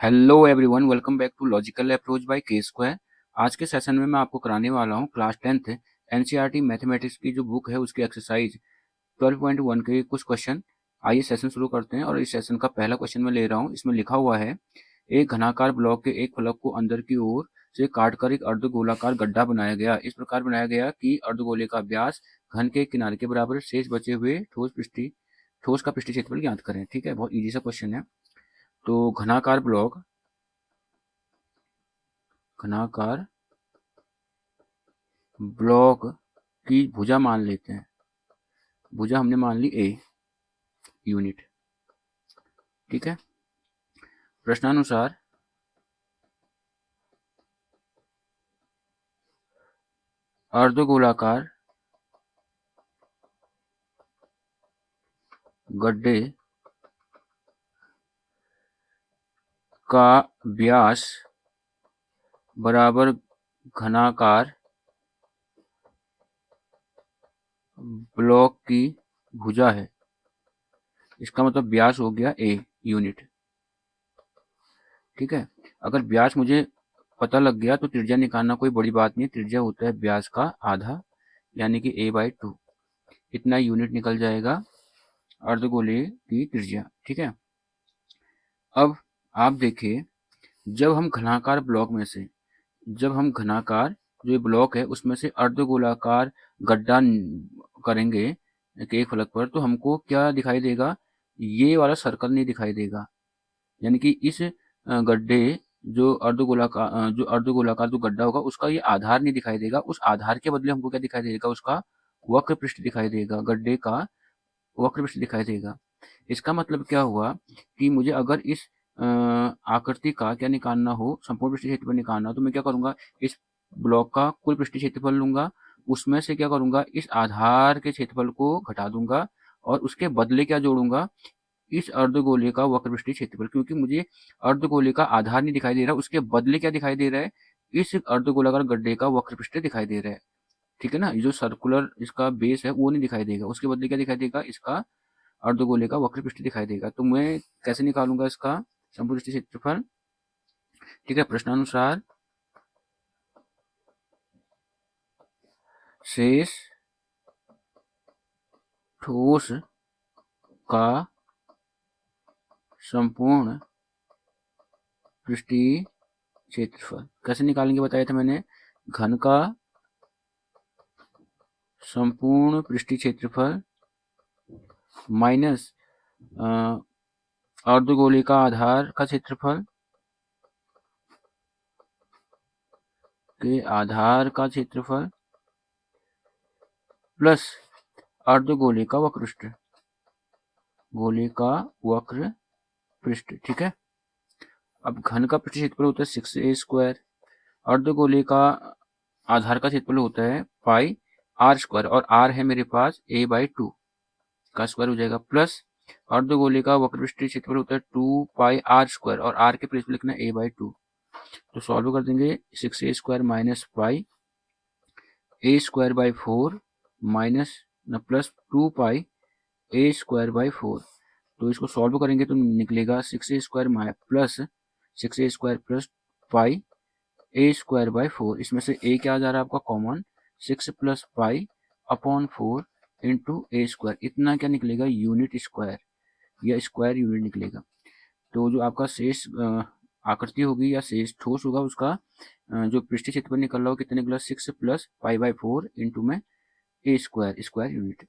Hello everyone, welcome back to logical approach by K square. आज के session में मैं आपको कराने वाला हूँ क्लास 10th एनसीईआरटी मैथमेटिक्स की जो बुक है उसकी एक्सरसाइज 12.1 के कुछ क्वेश्चन। आइए सेशन शुरू करते हैं। और इस सेशन का पहला क्वेश्चन मैं ले रहा हूँ। इसमें लिखा हुआ है, एक घनाकार ब्लॉक के एक फलक को अंदर की ओर से काटकर एक अर्धगोलाकार गड्ढा बनाया गया। इस प्रकार बनाया गया कि अर्धगोले का व्यास घन के किनारे के बराबर, शेष बचे हुए ठोस का पृष्ठीय क्षेत्रफल ज्ञात करें। ठीक है, बहुत इजी सा क्वेश्चन है। तो घनाकार ब्लॉक की भुजा मान लेते हैं। भुजा हमने मान ली ए यूनिट। ठीक है, प्रश्नानुसार अर्धगोलाकार गड्ढे का व्यास बराबर घनाकार ब्लॉक की भुजा है। इसका मतलब व्यास हो गया ए यूनिट। ठीक है, अगर व्यास मुझे पता लग गया तो त्रिज्या निकालना कोई बड़ी बात नहीं। त्रिज्या होता है व्यास का आधा, यानी कि a/2। इतना यूनिट निकल जाएगा अर्धगोले की त्रिज्या। ठीक है, अब आप देखिए, जब हम घनाकार ब्लॉक में से जब हम घनाकार जो ये ब्लॉक है उसमें से अर्धगोलाकार गड्ढा करेंगे एक फलक पर, तो हमको क्या दिखाई देगा? ये वाला सर्कल नहीं दिखाई देगा। यानी कि इस गड्ढे जो अर्धगोलाकार जो गड्ढा होगा उसका ये आधार नहीं दिखाई देगा। उस आधार के बदले हमको क्या दिखाई देगा? उसका वक्र पृष्ठ दिखाई देगा। गड्ढे का वक्र पृष्ठ दिखाई देगा। इसका मतलब क्या हुआ कि मुझे अगर इस आकृति का क्या निकालना हो, संपूर्ण पृष्ठीय क्षेत्रफल निकालना हो, तो मैं क्या करूंगा? इस ब्लॉक का कुल पृष्ठीय क्षेत्रफल लूंगा, उसमें से क्या करूंगा? इस आधार के क्षेत्रफल को घटा दूंगा और उसके बदले क्या जोड़ूंगा? इस अर्धगोले का वक्र पृष्ठीय क्षेत्रफल। क्योंकि मुझे अर्धगोले का आधार नहीं दिखाई दे रहा, उसके बदले क्या दिखाई दे रहा है? इस अर्धगोलाकार गड्ढे का वक्र पृष्ठ दिखाई दे रहा है। ठीक है ना, ये जो सर्कुलर इसका बेस है वो नहीं दिखाई देगा, उसके बदले क्या दिखाई देगा? इसका अर्धगोले का वक्र पृष्ठ दिखाई देगा। तो मैं कैसे निकालूंगा इसका संपूर्ण पृष्ठीय क्षेत्रफल? ठीक है, प्रश्नानुसार शेष ठोस का संपूर्ण पृष्ठीय क्षेत्रफल कैसे निकालेंगे बताया था मैंने। घन का संपूर्ण पृष्ठीय क्षेत्रफल माइनस अर्धगोले का आधार का क्षेत्रफल के आधार का क्षेत्रफल प्लस अर्धगोले का वक्र पृष्ठ, गोले का वक्र पृष्ठ। ठीक है, अब घन का पृष्ठीय क्षेत्रफल होता है 6a², अर्धगोले का आधार का क्षेत्रफल होता है πr², और r है मेरे पास a/2 का स्क्वायर हो जाएगा, प्लस अर्धगोले का वक्र पृष्ठीय क्षेत्रफल होता है 2πr², और r के प्लेस पे लिखना है a/2। तो सॉल्व कर देंगे, 6a² minus pi a²/4 minus plus 2πa²/4। तो इसको सॉल्व करेंगे तो निकलेगा 6a² plus 6a² plus pi a²/4। इसमें से a क्या आ जा रहा है आपका common? 6 plus pi upon 4 into a²। इतना क्या निकलेगा? यूनिट स्क्वायर या स्क्वायर यूनिट निकलेगा। तो जो आपका शेष आकृति होगी या शेष ठोस होगा उसका जो पृष्ठीय क्षेत्रफल निकल रहा हो कितने निकला? 6 प्लस पाई/4 इंटू में a² स्क्वायर यूनिट।